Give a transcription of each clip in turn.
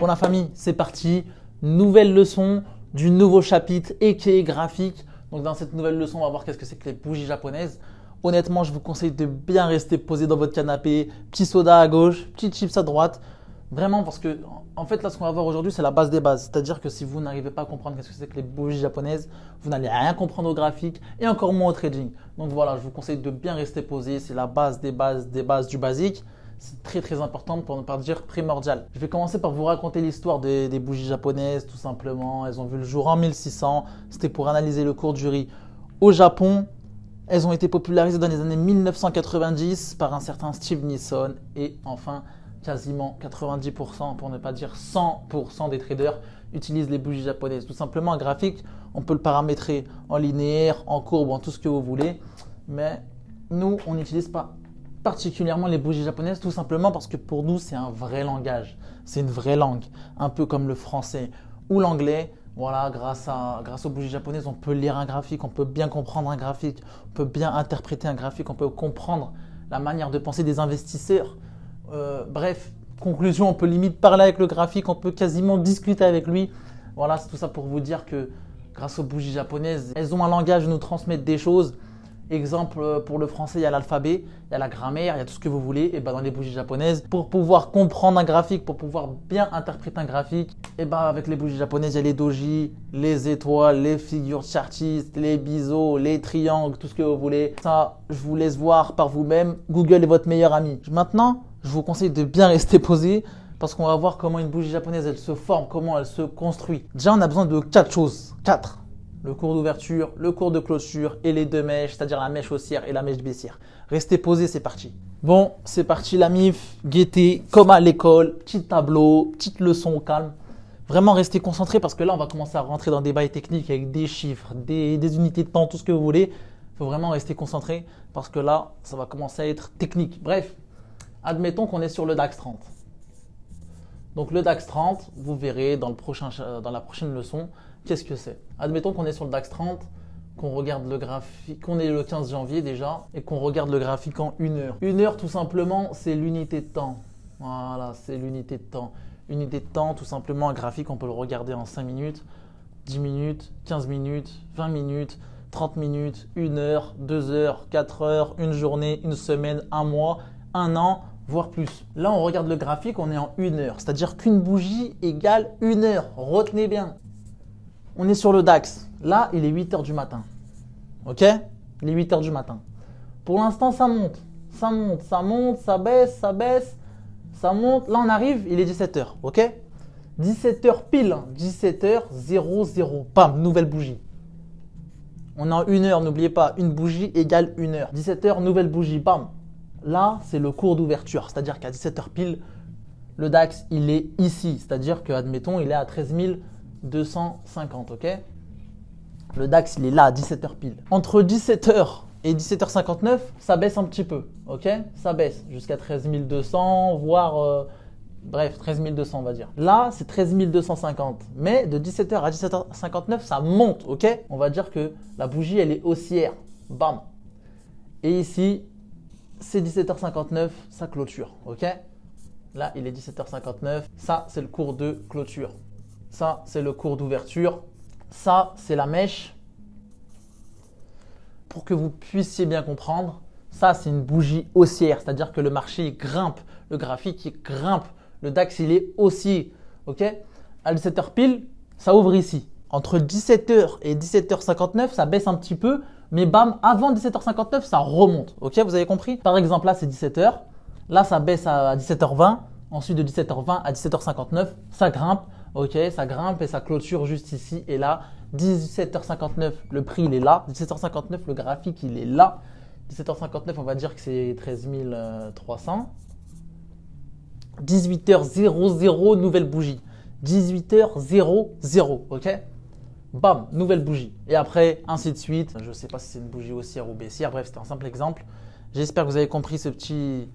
Bon la famille, c'est parti. Nouvelle leçon du nouveau chapitre aka graphique. Donc dans cette nouvelle leçon, on va voir qu'est-ce que c'est que les bougies japonaises. Honnêtement, je vous conseille de bien rester posé dans votre canapé. Petit soda à gauche, petit chips à droite. Vraiment parce que en fait là ce qu'on va voir aujourd'hui c'est la base des bases. C'est-à-dire que si vous n'arrivez pas à comprendre qu'est-ce que c'est que les bougies japonaises, vous n'allez rien comprendre au graphique et encore moins au trading. Donc voilà, je vous conseille de bien rester posé. C'est la base des bases du basique. C'est très important pour ne pas dire primordial. Je vais commencer par vous raconter l'histoire des bougies japonaises tout simplement. Elles ont vu le jour en 1600. C'était pour analyser le cours du riz au Japon. Elles ont été popularisées dans les années 1990 par un certain Steve Nissen et enfin quasiment 90% pour ne pas dire 100% des traders utilisent les bougies japonaises. Tout simplement un graphique, on peut le paramétrer en linéaire, en courbe, en tout ce que vous voulez. Mais nous, on n'utilise pas particulièrement les bougies japonaises tout simplement parce que pour nous, c'est un vrai langage. C'est une vraie langue, un peu comme le français ou l'anglais. Voilà, grâce aux bougies japonaises, on peut lire un graphique, on peut bien comprendre un graphique, on peut bien interpréter un graphique, on peut comprendre la manière de penser des investisseurs. Bref, conclusion, on peut limite parler avec le graphique, on peut quasiment discuter avec lui. Voilà, c'est tout ça pour vous dire que grâce aux bougies japonaises, elles ont un langage, nous transmettent des choses. Exemple, pour le français, il y a l'alphabet, il y a la grammaire, il y a tout ce que vous voulez. Et ben dans les bougies japonaises, pour pouvoir comprendre un graphique, pour pouvoir bien interpréter un graphique, et ben avec les bougies japonaises, il y a les doji, les étoiles, les figures chartistes, les biseaux, les triangles, tout ce que vous voulez. Ça, je vous laisse voir par vous-même. Google est votre meilleur ami. Maintenant, je vous conseille de bien rester posé parce qu'on va voir comment une bougie japonaise, elle se forme, comment elle se construit. Déjà, on a besoin de 4 choses. 4. Le cours d'ouverture, le cours de clôture et les deux mèches, c'est-à-dire la mèche haussière et la mèche baissière. Restez posé, c'est parti. Bon, c'est parti la MIF, guettez, comme à l'école, petit tableau, petite leçon au calme. Vraiment restez concentré parce que là, on va commencer à rentrer dans des bails techniques avec des chiffres, des unités de temps, tout ce que vous voulez. Il faut vraiment rester concentré parce que là, ça va commencer à être technique. Bref, admettons qu'on est sur le DAX 30. Donc le DAX 30, vous verrez dans la prochaine leçon, qu'est-ce que c'est. Admettons qu'on est sur le DAX 30, qu'on regarde le graphique, qu'on est le 15 janvier déjà, et qu'on regarde le graphique en 1 heure. 1 heure tout simplement, c'est l'unité de temps. Voilà, c'est l'unité de temps. Unité de temps, tout simplement un graphique, on peut le regarder en 5 minutes, 10 minutes, 15 minutes, 20 minutes, 30 minutes, 1 heure, 2 heures, 4 heures, une journée, une semaine, un mois, un an, voire plus. Là, on regarde le graphique, on est en 1 heure. C'est-à-dire qu'une bougie égale 1 heure. Retenez bien. On est sur le DAX. Là, il est 8 heures du matin. Ok? Il est 8 heures du matin. Pour l'instant, ça monte. Ça monte, ça monte, ça baisse, ça baisse. Ça monte. Là, on arrive, il est 17 heures. Ok? 17 heures pile. 17 heures 00. Pam, nouvelle bougie. On est en 1 heure, n'oubliez pas. Une bougie égale 1 heure. 17 heures, nouvelle bougie. Bam. Là, c'est le cours d'ouverture, c'est-à-dire qu'à 17 heures pile, le DAX, il est ici. C'est-à-dire que, admettons, il est à 13 250, ok? Le DAX, il est là à 17 heures pile. Entre 17 heures et 17h59, ça baisse un petit peu, ok? Ça baisse jusqu'à 13 200, voire, bref, 13 200, on va dire. Là, c'est 13 250. Mais de 17h à 17h59, ça monte, ok? On va dire que la bougie, elle est haussière. Bam! Et ici, c'est 17h59, ça clôture, ok? Là, il est 17h59, ça, c'est le cours de clôture. Ça, c'est le cours d'ouverture. Ça, c'est la mèche. Pour que vous puissiez bien comprendre, ça, c'est une bougie haussière, c'est-à-dire que le marché il grimpe, le graphique il grimpe, le DAX il est haussier, ok? À 17h pile, ça ouvre ici. Entre 17h et 17h59, ça baisse un petit peu. Mais bam, avant 17h59, ça remonte. Ok, vous avez compris? Par exemple, là, c'est 17h. Là, ça baisse à 17h20. Ensuite, de 17h20 à 17h59, ça grimpe. Ok, ça grimpe et ça clôture juste ici. Et là, 17h59, le prix, il est là. 17h59, le graphique, il est là. 17h59, on va dire que c'est 13 300. 18h00, nouvelle bougie. 18h00, ok? Bam, nouvelle bougie. Et après, ainsi de suite. Je ne sais pas si c'est une bougie haussière ou baissière. Bref, c'était un simple exemple. J'espère que vous avez compris ce petit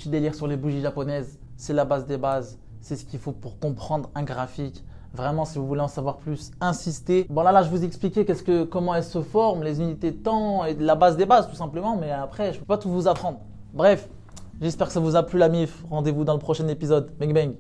délire sur les bougies japonaises. C'est la base des bases. C'est ce qu'il faut pour comprendre un graphique. Vraiment, si vous voulez en savoir plus, insistez. Bon, là, je vous ai expliqué comment elles se forment, les unités de temps et la base des bases, tout simplement. Mais après, je ne peux pas tout vous apprendre. Bref, j'espère que ça vous a plu, la MIF. Rendez-vous dans le prochain épisode. Bang, bang.